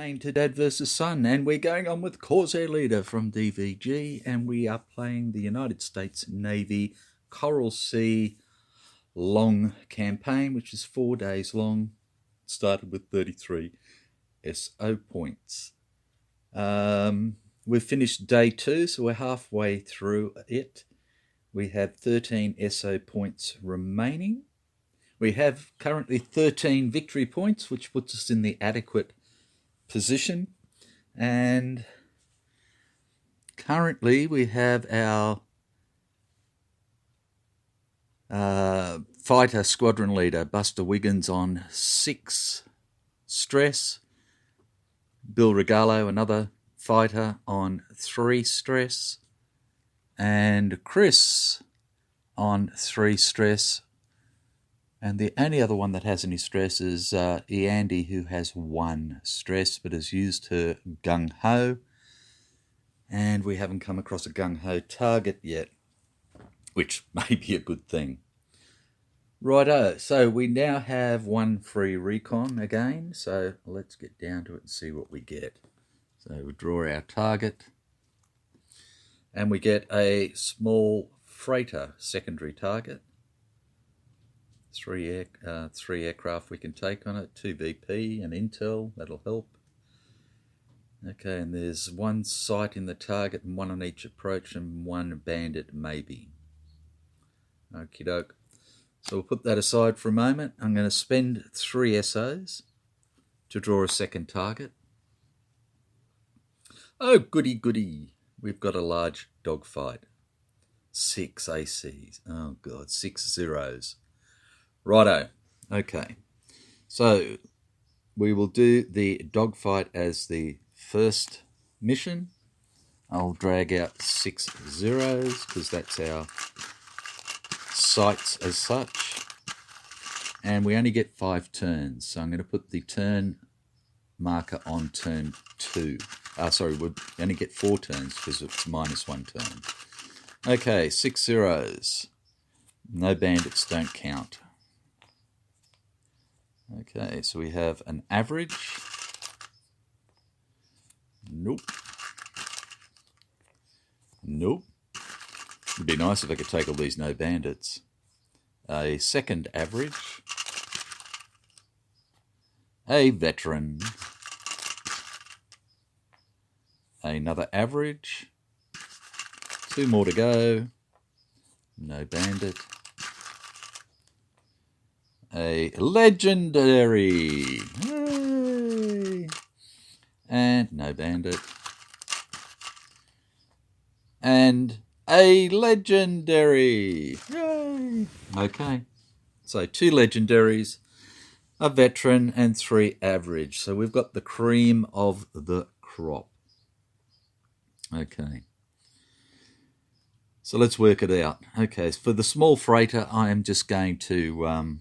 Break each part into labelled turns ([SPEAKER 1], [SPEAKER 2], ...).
[SPEAKER 1] To Dad vs. Son, and we're going on with Corsair Leader from DVG, and we are playing the United States Navy Coral Sea long campaign, which is 4 days long. Started with 33 SO points. We've finished day 2, so we're halfway through it. We have 13 SO points remaining. We have currently 13 victory points, which puts us in the adequate position, and currently we have our fighter squadron leader Buster Wiggins on 6 stress, Bill Regalo, another fighter, on 3 stress, and Chris on 3 stress. And the only other one that has any stress is Eandi, who has 1 stress but has used her gung-ho. And we haven't come across a gung-ho target yet, which may be a good thing. Righto, so we now have 1 free recon again, so let's get down to it and see what we get. So we draw our target, and we get a small freighter secondary target. 3 aircraft we can take on it, 2 BP and intel, that'll help. Okay, and there's 1 sight in the target and 1 on each approach and 1 bandit maybe. Okie doke. So we'll put that aside for a moment. I'm going to spend 3 SOs to draw a second target. Oh, goody goody. We've got a large dogfight. 6 ACs. Oh God, 6 zeros. Righto, okay, so we will do the dogfight as the first mission. I'll drag out 6 zeros because that's our sights as such, and we only get 5 turns, so I'm going to put the turn marker on turn 2. Sorry, we only get 4 turns because it's -1 turn. Okay, 6 zeros. No bandits, don't count. Okay, so we have an average. Nope. Nope. It'd be nice if I could take all these no bandits. A second average. A veteran. Another average. 2 more to go. No bandit. A legendary. Yay. And no bandit. And a legendary. Yay. Okay. So 2 legendaries, a veteran, and 3 average. So we've got the cream of the crop. Okay. So let's work it out. Okay, for the small freighter, I am just going to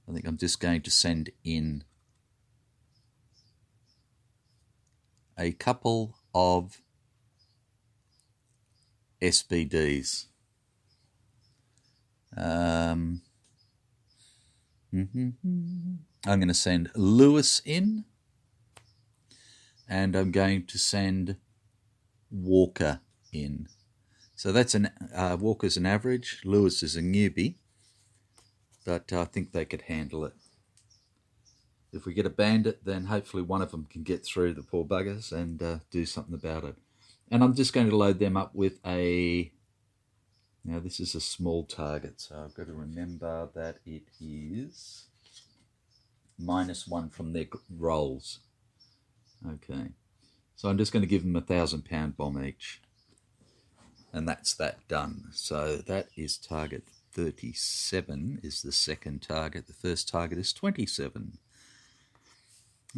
[SPEAKER 1] I think I'm just going to send in a couple of SBDs. I'm going to send Lewis in, and I'm going to send Walker in. So that's Walker's an average, Lewis is a newbie, but I think they could handle it. If we get a bandit, then hopefully one of them can get through the poor buggers and do something about it. And I'm just going to load them up with a... Now this is a small target, so I've got to remember that it is -1 from their rolls. Okay, so I'm just going to give them a 1,000-pound bomb each. And that's that done. So that is target 37 is the second target. The first target is 27.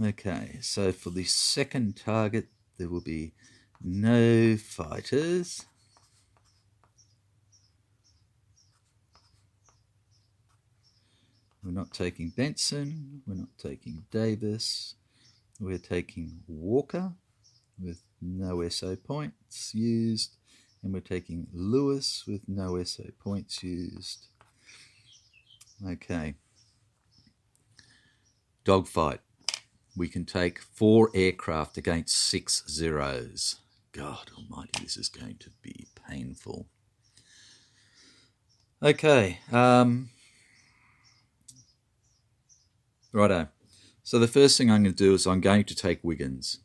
[SPEAKER 1] Okay, so for the second target, there will be no fighters. We're not taking Benson. We're not taking Davis. We're taking Walker with no SO points used. And we're taking Lewis with no SO points used. Okay. Dogfight. we can take 4 aircraft against 6 zeros. God almighty, this is going to be painful. Okay. Righto. So the first thing I'm going to do is I'm going to take Wiggins.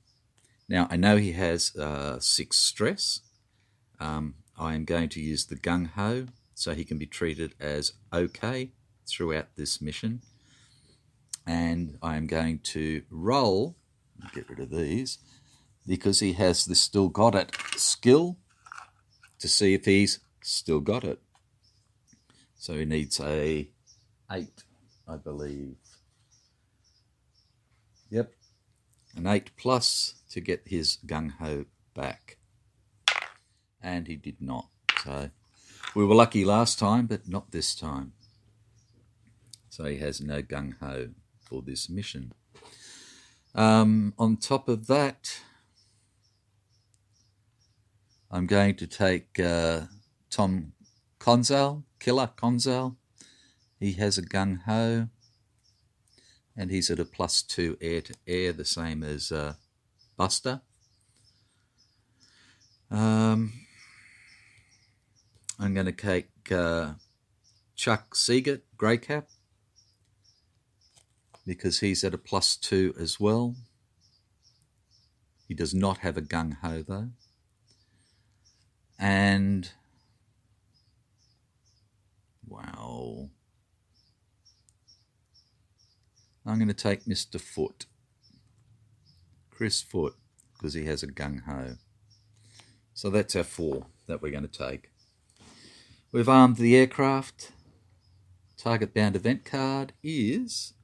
[SPEAKER 1] Now, I know he has 6 stress. I am going to use the Gung Ho so he can be treated as okay throughout this mission. And I am going to roll, get rid of these, because he has the Still Got It skill to see if he's still got it. So he needs a 8, I believe. Yep, an 8 plus to get his Gung Ho back. And he did not. So we were lucky last time, but not this time. So he has no Gung Ho for this mission. On top of that, I'm going to take Tom Konzel, Killer Konzel. He has a Gung Ho, and he's at a +2 air to air, the same as Buster. I'm going to take Chuck Seagate, Grey Cap, because he's at a +2 as well. He does not have a Gung Ho though. And wow, I'm going to take Mr. Foot, Chris Foot, because he has a Gung Ho. So that's our 4 that we're going to take. We've armed the aircraft. Target bound event card is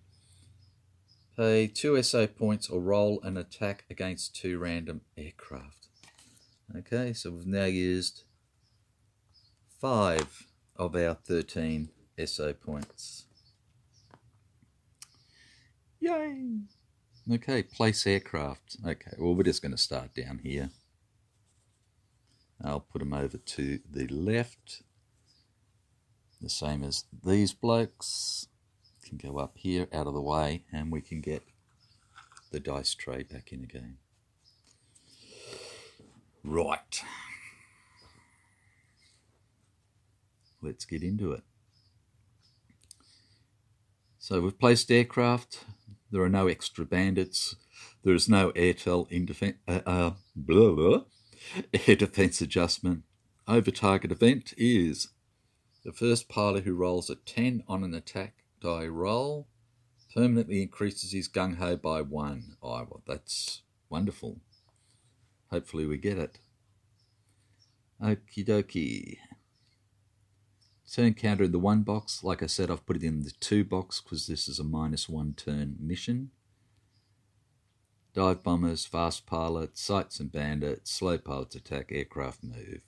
[SPEAKER 1] pay 2 SO points or roll an attack against 2 random aircraft. Okay, so we've now used 5 of our 13 SO points. Yay! Okay, place aircraft. Okay, well, we're just going to start down here. I'll put them over to the left. The same as these blokes. Can go up here, out of the way, and we can get the dice tray back in again. Right. Let's get into it. So we've placed aircraft. There are no extra bandits. There is no Airtel air defense adjustment. Over target event is the first pilot who rolls a 10 on an attack die roll permanently increases his Gung Ho by 1. Oh, well, that's wonderful. Hopefully we get it. Okie dokie. Turn counter in the 1 box. Like I said, I've put it in the 2 box because this is a -1 turn mission. Dive bombers, fast pilots, sights and bandits, slow pilots attack, aircraft move.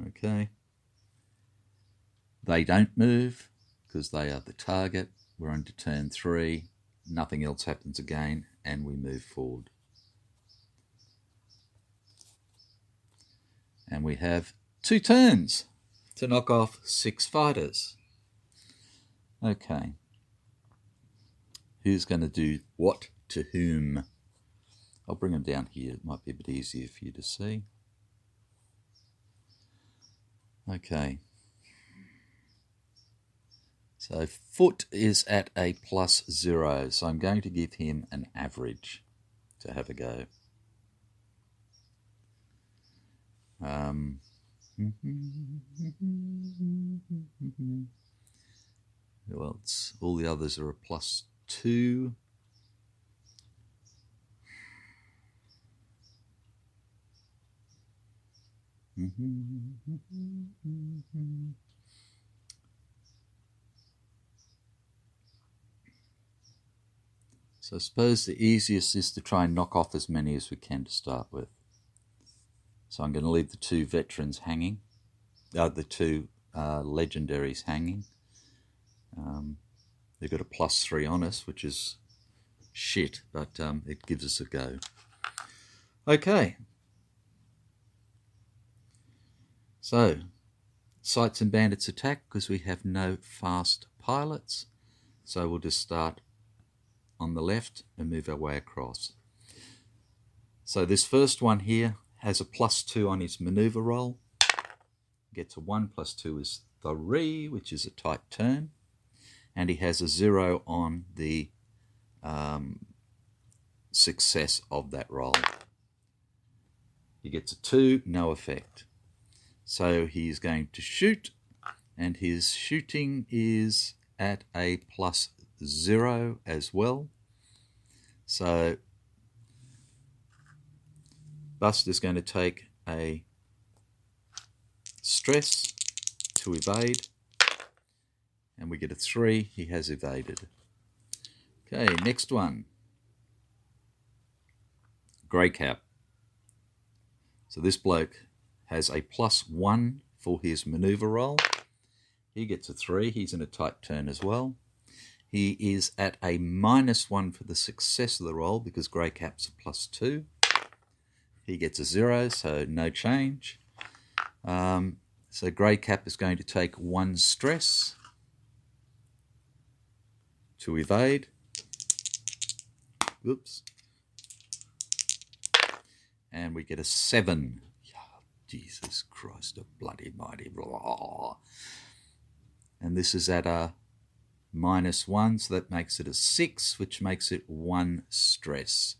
[SPEAKER 1] Okay. They don't move because they are the target. We're into turn 3. Nothing else happens again, and we move forward. And we have 2 turns to knock off 6 fighters. Okay. Who's going to do what to whom? I'll bring them down here. It might be a bit easier for you to see. Okay. So Foot is at a +0, so I'm going to give him an average to have a go. Well, all the others are a +2. So I suppose the easiest is to try and knock off as many as we can to start with. So I'm going to leave the 2 veterans hanging, the 2 legendaries hanging. They've got a +3 on us, which is shit, but it gives us a go. Okay. So, sights and bandits attack because we have no fast pilots. So we'll just start on the left and move our way across. So this first one here has a +2 on his maneuver roll. Gets a 1 + 2 is 3, which is a tight turn. And he has a 0 on the success of that roll. He gets a 2, no effect. So he's going to shoot, and his shooting is at a +0 as well. So Buster's going to take a stress to evade, and we get a 3. He has evaded. Okay, next one. Grey Cap. So this bloke has a +1 for his maneuver roll. He gets a 3. He's in a tight turn as well. He is at a -1 for the success of the roll because Grey Cap's a +2. He gets a 0, so no change. So Grey Cap is going to take 1 stress to evade. Oops. And we get a 7. Oh, Jesus Christ, a bloody mighty blah. And this is at a -1, so that makes it a 6, which makes it 1 stress.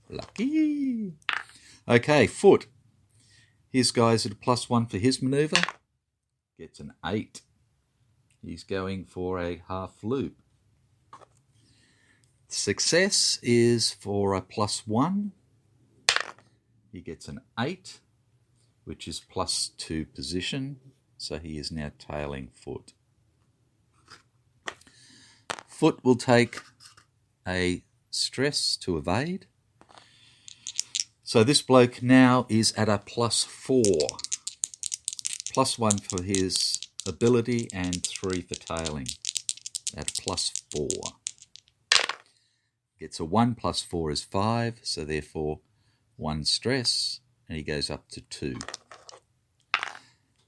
[SPEAKER 1] Lucky. Okay, Foot. His guy's at a +1 for his maneuver. Gets an 8. He's going for a half loop. Success is for a +1. He gets an 8, which is +2 position. So he is now tailing Foot. Foot will take a stress to evade. So this bloke now is at a +4. +1 for his ability and 3 for tailing. At +4. Gets a 1 + 4 is 5, so therefore 1 stress, and he goes up to 2.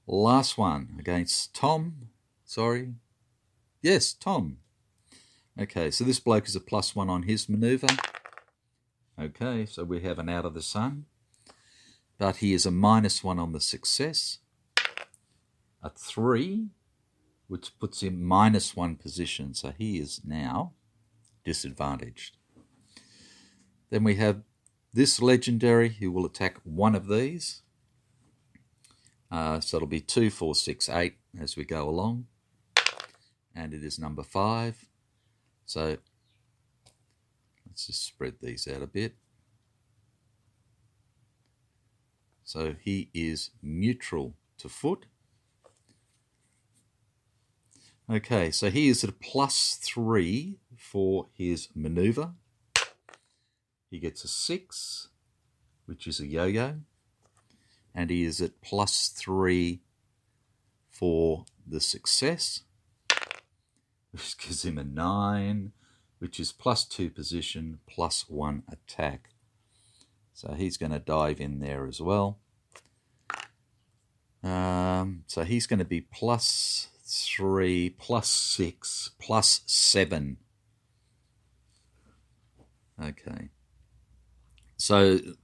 [SPEAKER 1] Last one against Tom. Sorry. Yes, Tom. Okay, so this bloke is a +1 on his maneuver. Okay, so we have an out of the sun. But he is a -1 on the success. A 3, which puts him -1 position. So he is now disadvantaged. Then we have this legendary who will attack one of these. So it'll be 2, 4, 6, 8 as we go along. And it is number 5. So let's just spread these out a bit. So he is neutral to Foot. Okay, so he is at a +3 for his maneuver. He gets a 6, which is a yo-yo. And he is at +3 for the success, which gives him a 9, which is +2 position, +1 attack. So he's going to dive in there as well. So he's going to be +3, +6, +7. Okay. So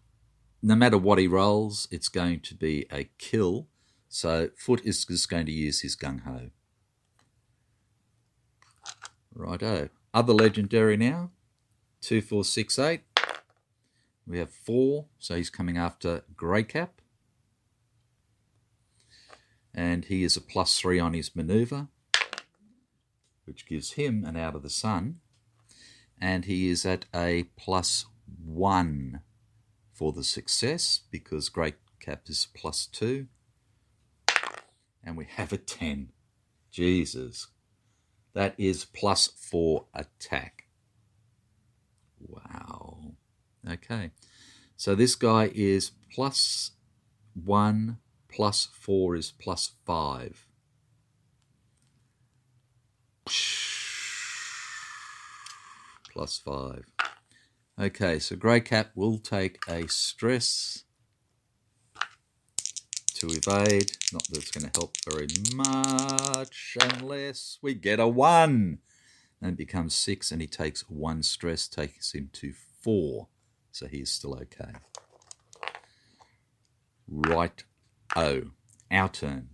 [SPEAKER 1] no matter what he rolls, it's going to be a kill. So Foot is just going to use his gung-ho. Righto. Other legendary now. 2, 4, 6, 8. We have 4, so he's coming after Grey Cap. And he is a +3 on his maneuver, which gives him an out of the sun. And he is at a +1 for the success because Grey Cap is +2. And we have a 10. Jesus. That is +4 attack. Wow. Okay. So this guy is +1 +4 is +5. +5. Okay, so Grey Cap will take a stress to evade. Not that it's going to help very much unless we get a 1. And it becomes 6, and he takes 1 stress, takes him to 4. So he's still okay. Right-o. Our turn.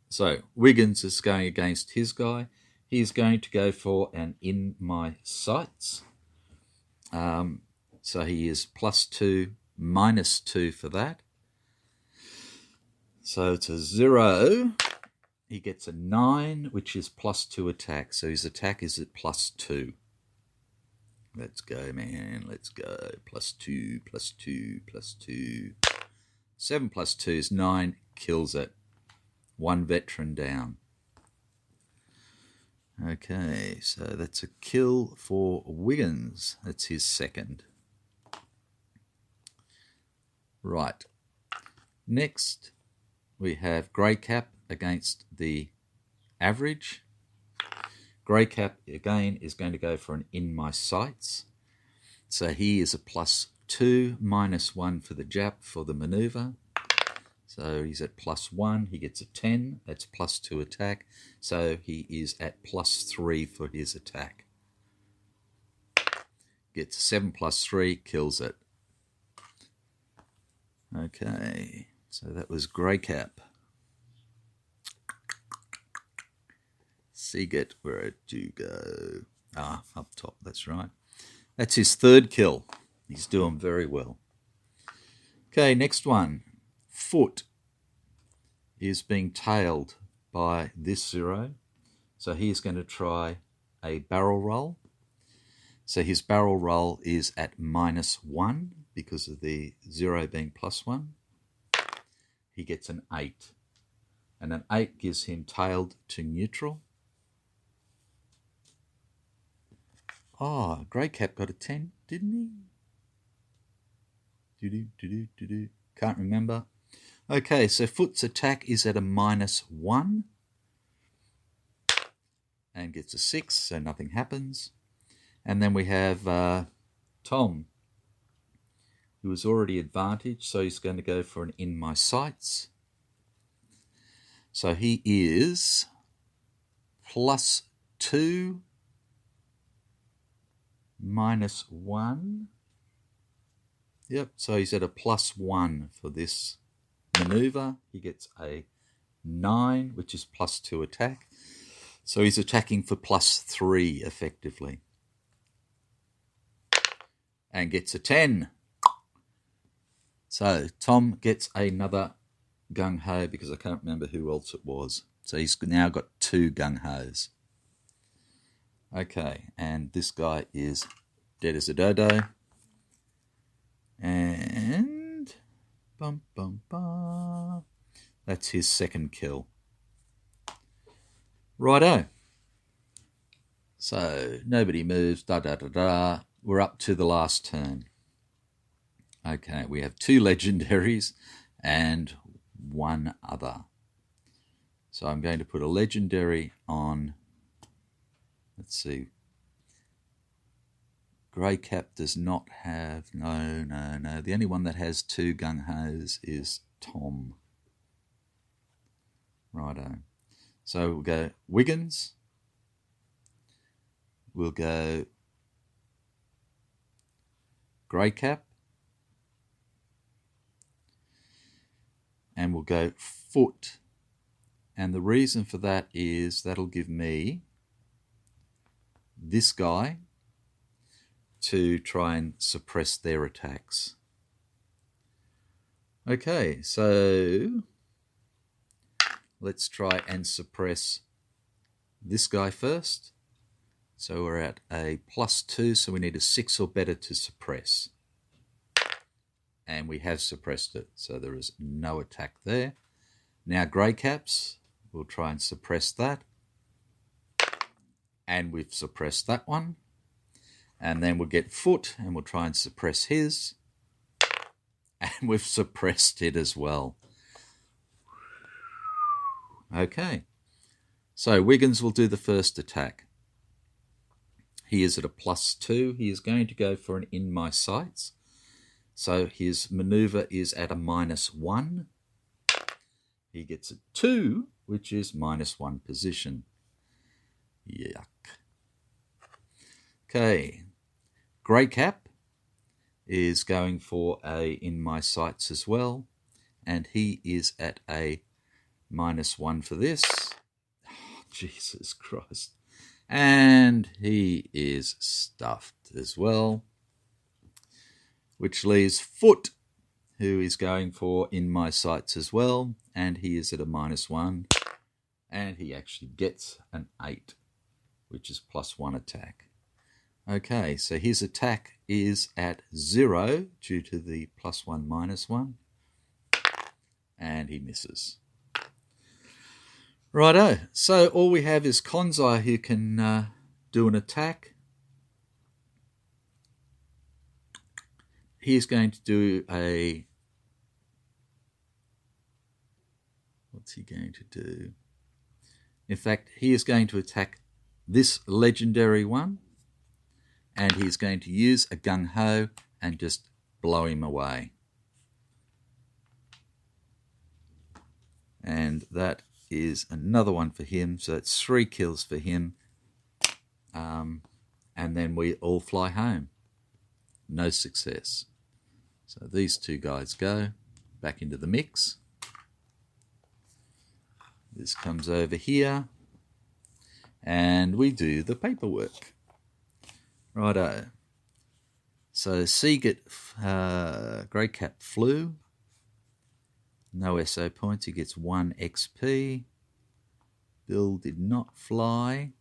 [SPEAKER 1] So Wiggins is going against his guy. He's going to go for an in my sights. So he is +2, -2 for that. So it's a 0. He gets a 9, which is +2 attack. So his attack is at +2. Let's go, man. Let's go. +2, +2, +2. 7 + 2 is 9. Kills it. 1 veteran down. Okay, so that's a kill for Wiggins. That's his second. Right. Next, we have Greycap against the average. Greycap, again, is going to go for an in my sights. So he is a +2, -1 for the Jap for the maneuver. So he's at +1. He gets a 10. That's +2 attack. So he is at +3 for his attack. Gets 7 + 3, kills it. Okay, so that was Greycap. Seagate, where'd you go? Ah, up top, that's right. That's his third kill. He's doing very well. Okay, next one. Foot is being tailed by this 0. So he's going to try a barrel roll. So his barrel roll is at -1 because of the 0 being +1. He gets an 8. And an 8 gives him tailed to neutral. Oh, Greycap got a 10, didn't he? Can't remember. Okay, so Foot's attack is at a -1 and gets a 6, so nothing happens. And then we have Tom, who is already advantaged, so he's going to go for an in my sights. So he is +2, -1. Yep, so he's at a +1 for this maneuver. He gets a 9, which is +2 attack. So he's attacking for +3 effectively. And gets a 10. So Tom gets another gung-ho because I can't remember who else it was. So he's now got 2 gung-hos. Okay, and this guy is dead as a dodo. And that's his second kill. Righto. So nobody moves. We're up to the last turn. Okay, we have 2 legendaries and 1 other. So I'm going to put a legendary on. Let's see. Greycap does not have, no. The only one that has 2 gung-hos is Tom. Righto. So we'll go Wiggins. We'll go Greycap. And we'll go Foot. And the reason for that is that'll give me this guy to try and suppress their attacks. Okay, so let's try and suppress this guy first. So we're at a +2, so we need a 6 or better to suppress. And we have suppressed it, so there is no attack there. Now Greycaps, we'll try and suppress that. And we've suppressed that one. And then we'll get Foot, and we'll try and suppress his. And we've suppressed it as well. Okay. So Wiggins will do the first attack. He is at a +2. He is going to go for an in my sights. So his maneuver is at a -1. he gets a 2, which is -1 position. Yuck. Okay, Grey Cap is going for a in my sights as well, and he is at a -1 for this. Oh, Jesus Christ. And he is stuffed as well, which leaves Foot, who is going for in my sights as well, and he is at a -1, and he actually gets an 8, which is +1 attack. Okay, so his attack is at 0 due to the +1 -1, and he misses. Righto, so all we have is Konzai, who can do an attack. He's going to do a... What's he going to do? In fact, he is going to attack this legendary one, and he's going to use a Gung Ho and just blow him away. And that is another one for him, so it's 3 kills for him. And then we all fly home. No success. So these 2 guys go back into the mix. This comes over here, and we do the paperwork. Righto. So Seagate, Grey Cap flew. No SO points, he gets 1 XP. Bill did not fly.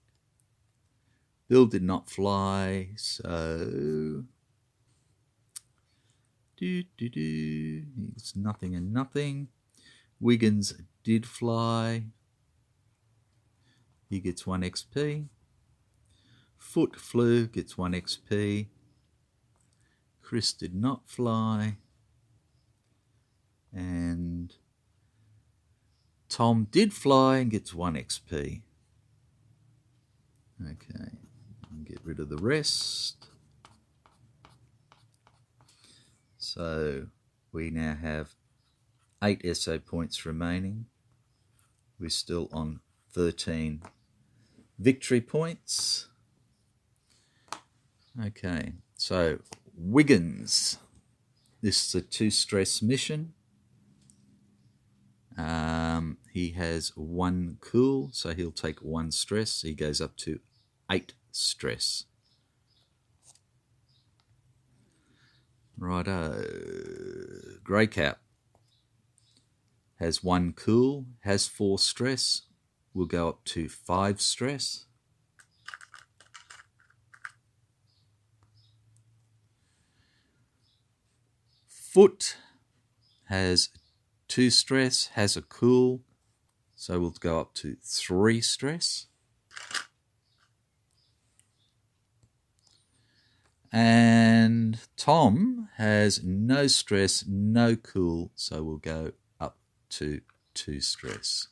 [SPEAKER 1] So... It's nothing and nothing. Wiggins did fly. He gets 1 XP. Foot flew, gets 1 XP. Chris did not fly. And Tom did fly and gets 1 XP. Okay, get rid of the rest. So we now have 8 SO points remaining. We're still on 13 victory points. Okay, so Wiggins. This is a 2-stress mission. He has 1 cool, so he'll take 1 stress. He goes up to 8 stress. Righto. Grey Cap has 1 cool, has 4 stress. We'll go up to 5 stress. Foot has 2 stress, has a cool, so we'll go up to 3 stress. And Tom has no stress, no cool, so we'll go up to 2 stress.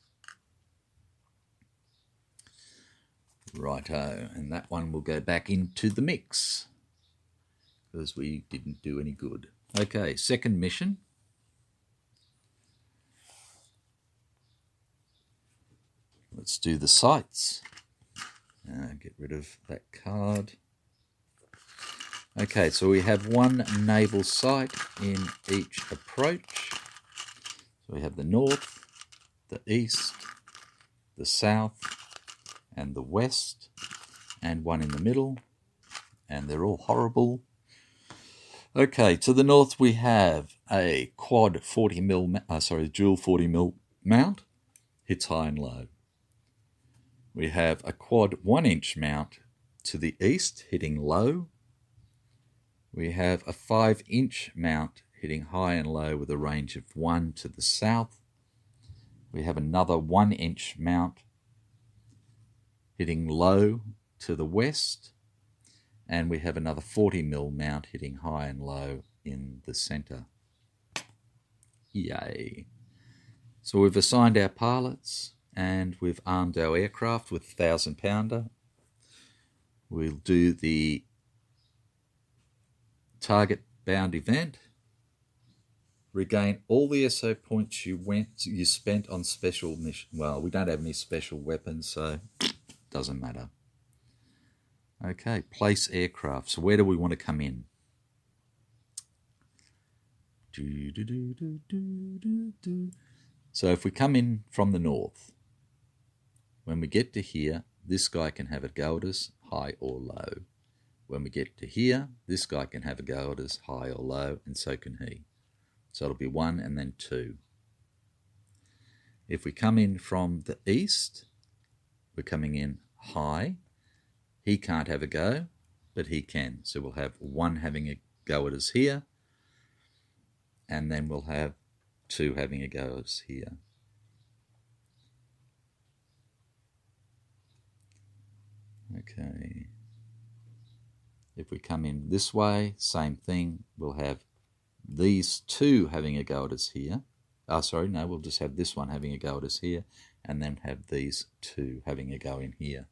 [SPEAKER 1] Righto, and that one will go back into the mix because we didn't do any good. Okay, second mission. Let's do the sights. Get rid of that card. Okay, so we have 1 naval sight in each approach. So we have the north, the east, the south, and the west, and 1 in the middle, and they're all horrible. Okay, to the north we have a quad 40mm, dual 40mm mount, hits high and low. We have a quad 1-inch mount to the east, hitting low. We have a 5-inch mount hitting high and low with a range of 1 to the south. We have another 1-inch mount hitting low to the west. And we have another 40mm mount hitting high and low in the centre. Yay. So we've assigned our pilots and we've armed our aircraft with 1000-pounder. We'll do the target bound event. Regain all the SO points you spent on special mission. Well, we don't have any special weapons, so doesn't matter. Okay, place aircraft. So where do we want to come in? So if we come in from the north, when we get to here, this guy can have a go at us, high or low. When we get to here, this guy can have a go at us, high or low, and so can he. So it'll be 1 and then 2. If we come in from the east, we're coming in high. He can't have a go, but he can. So we'll have 1 having a go at us here, and then we'll have 2 having a go at us here. Okay. If we come in this way, same thing. We'll have these 2 having a go at us here. We'll just have this one having a go at us here, and then have these 2 having a go in here.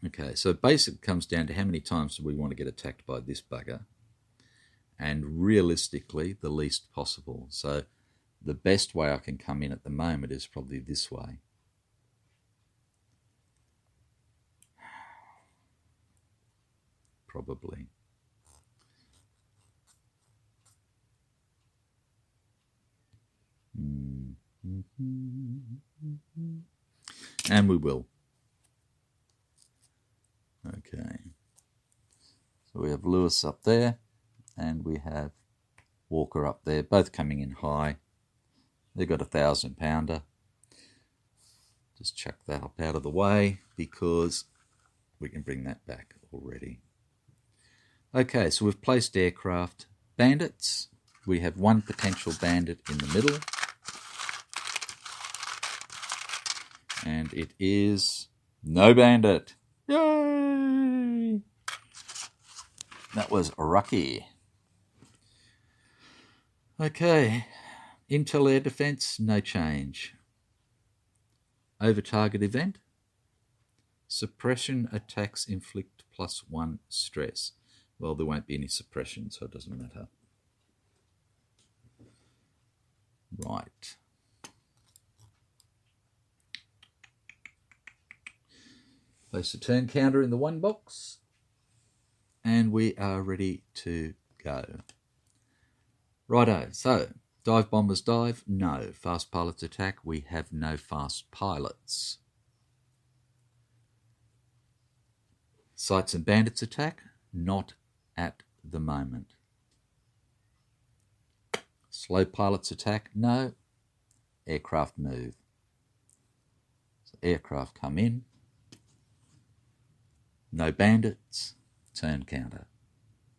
[SPEAKER 1] Okay, so basically it comes down to how many times do we want to get attacked by this bugger, and realistically the least possible. So the best way I can come in at the moment is probably this way. Probably. And we will. Okay. So we have Lewis up there, and we have Walker up there, both coming in high. They've got a 1,000-pounder. Just chuck that up out of the way because we can bring that back already. Okay, so we've placed aircraft. Bandits. We have 1 potential bandit in the middle. And it is no bandit. Yay! That was Rocky. Okay. Intel air defense, no change. Over target event. Suppression attacks inflict +1 stress. Well, there won't be any suppression, so it doesn't matter. Right. Place a turn counter in the 1 box, and we are ready to go. Righto, so dive bombers dive, no. Fast pilots attack, we have no fast pilots. Sights and bandits attack, not at the moment. Slow pilots attack, no. Aircraft move. So aircraft come in. No bandits, turn counter.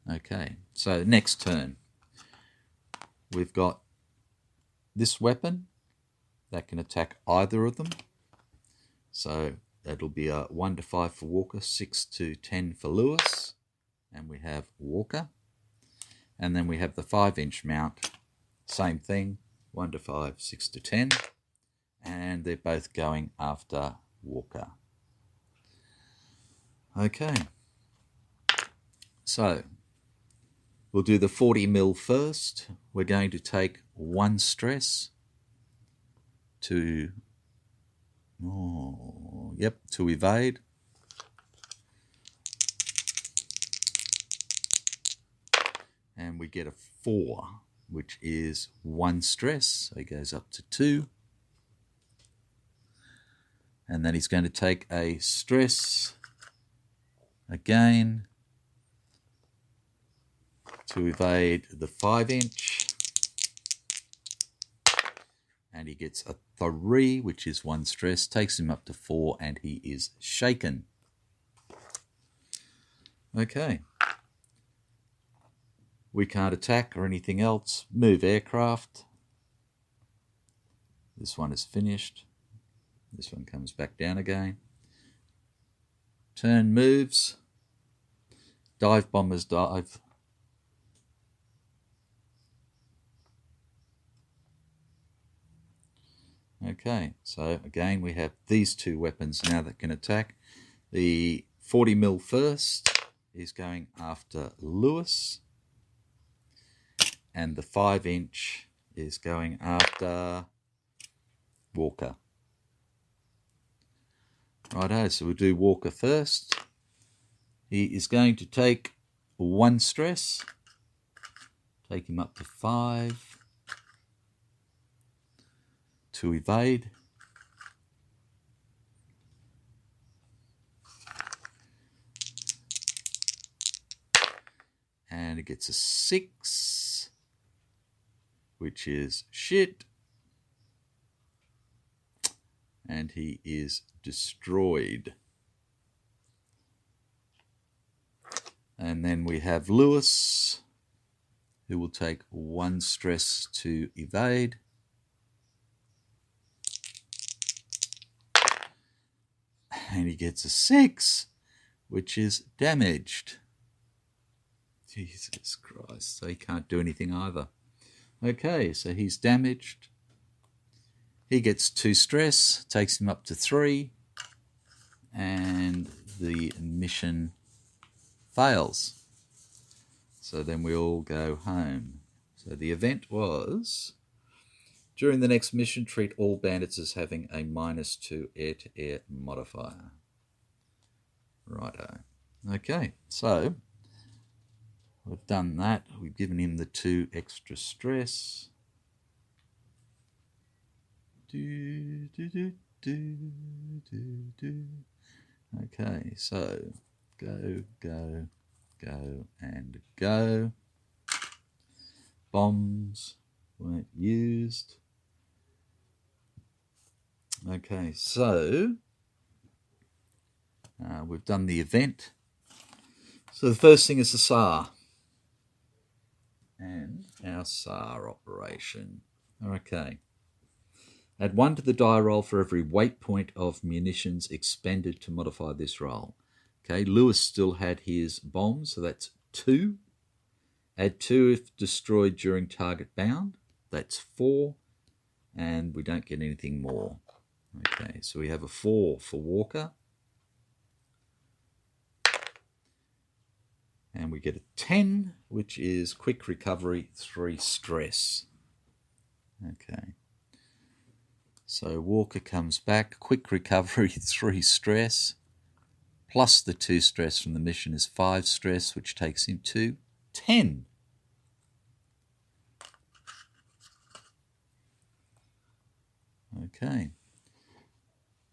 [SPEAKER 1] Okay, so next turn. We've got this weapon that can attack either of them. So that'll be a 1 to 5 for Walker, 6 to 10 for Lewis. And we have Walker. And then we have the 5-inch mount. Same thing, 1 to 5, 6 to 10. And they're both going after Walker. Okay, so we'll do the 40 mil first. We're going to take 1 stress to evade. And we get a 4, which is 1 stress, so he goes up to 2. And then he's going to take a stress again to evade the 5-inch, and he gets a 3, which is 1 stress, takes him up to 4, and he is shaken. Okay, we can't attack or anything else. Move aircraft. This one is finished. This one comes back down again. Turn moves. Dive bombers dive. Okay, so again we have these 2 weapons now that can attack. The 40 mil first is going after Lewis. And the 5-inch is going after Walker. Righto, so we'll do Walker first. He is going to take 1 stress, take him up to 5 to evade. And it gets a 6, which is shit. And he is destroyed. And then we have Lewis, who will take 1 stress to evade. And he gets a 6, which is damaged. Jesus Christ, so he can't do anything either. Okay, so he's damaged. He gets 2 stress, takes him up to 3, and the mission fails. So then we all go home. So the event was, during the next mission, treat all bandits as having a -2 air-to-air modifier. Righto. Okay, so we've done that. We've given him the 2 extra stress. Okay, so go, go, go, and go. Bombs weren't used. Okay, so we've done the event. So the first thing is the SAR. And our SAR operation. Okay. Add 1 to the die roll for every weight point of munitions expended to modify this roll. Okay, Lewis still had his bombs, so that's 2. Add 2 if destroyed during target bound. That's 4. And we don't get anything more. Okay, so we have a 4 for Walker. And we get a 10, which is quick recovery, 3 stress. Okay. So Walker comes back, quick recovery, 3 stress, plus the 2 stress from the mission is 5 stress, which takes him to 10. Okay.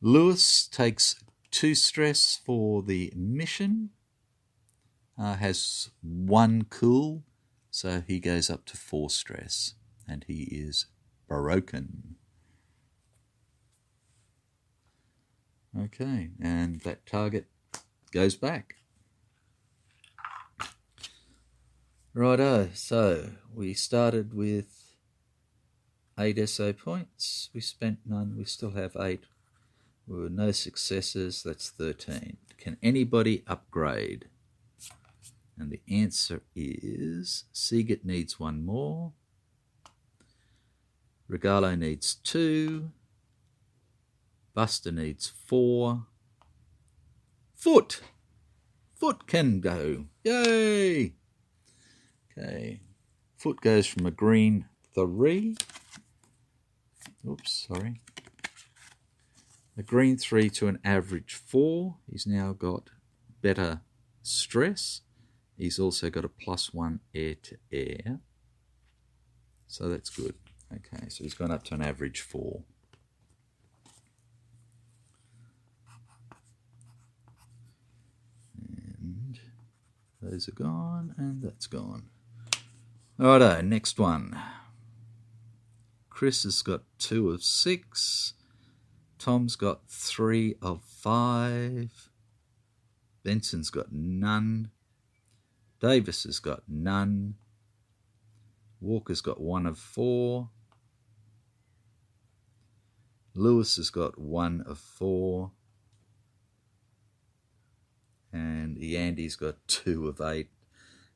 [SPEAKER 1] Lewis takes 2 stress for the mission, has 1 cool, so he goes up to 4 stress, and he is broken. Okay, and that target goes back. Righto, so we started with 8 SO points. We spent none, we still have 8. There were no successes, that's 13. Can anybody upgrade? And the answer is Seagate needs 1 more. Regalo needs 2. Buster needs 4. Foot can go. Yay! Okay. Foot goes from a green 3. Oops, sorry. A green 3 to an average 4. He's now got better stress. He's also got a +1 air-to-air. So that's good. Okay, so he's gone up to an average 4. And those are gone, and that's gone. Righto, next one. Chris has got 2 of 6. Tom's got 3 of 5. Benson's got none. Davis has got none. Walker's got 1 of 4. Lewis has got 1 of 4. And Yandy's got 2 of 8.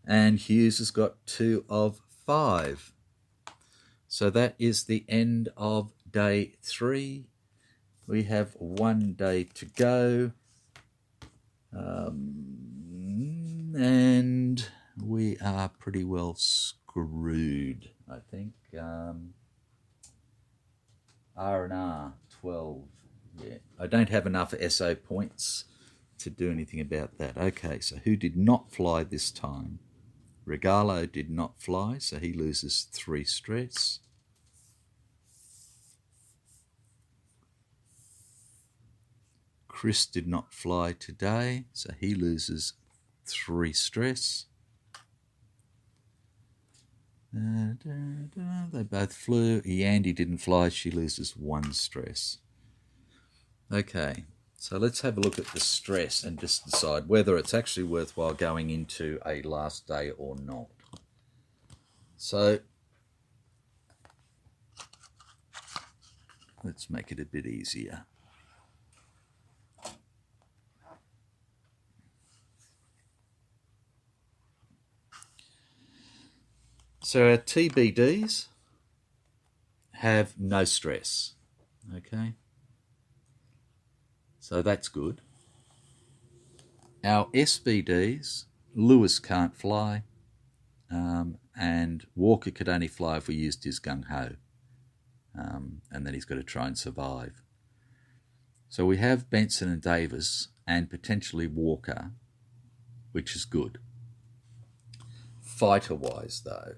[SPEAKER 1] And Hughes has got 2 of 5. So that is the end of day 3. We have 1 day to go. And we are pretty well scored. screwed, I think. R&R 12. Yeah, I don't have enough SO points to do anything about that. Okay, so who did not fly this time? Regalo did not fly, so he loses 3 stress. Chris did not fly today, so he loses 3 stress. They both flew. Yandy didn't fly, she loses 1 stress. Okay, so let's have a look at the stress and just decide whether it's actually worthwhile going into a last day or not. So let's make it a bit easier. So our TBDs have no stress, okay? So that's good. Our SBDs, Lewis can't fly, and Walker could only fly if we used his gung-ho, and then he's got to try and survive. So we have Benson and Davis and potentially Walker, which is good. Fighter-wise, though,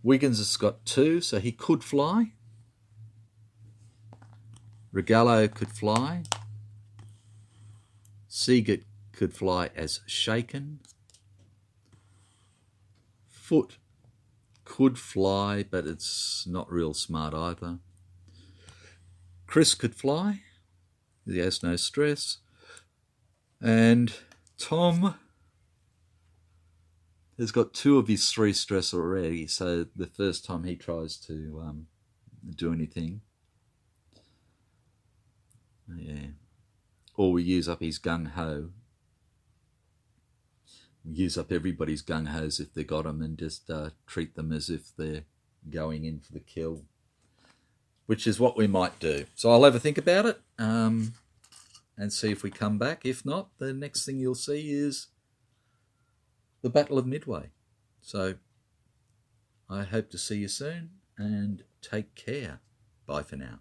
[SPEAKER 1] Wiggins has got 2, so he could fly. Regalo could fly. Seagate could fly as shaken. Foot could fly, but it's not real smart either. Chris could fly. He has no stress. And Tom has got 2 of his 3 stress already, so the first time he tries to do anything, yeah, or we use up his gung-ho. We use up everybody's gung-hos if they got them and just treat them as if they're going in for the kill, which is what we might do. So I'll have a think about it and see if we come back. If not, the next thing you'll see is the Battle of Midway. So I hope to see you soon and take care. Bye for now.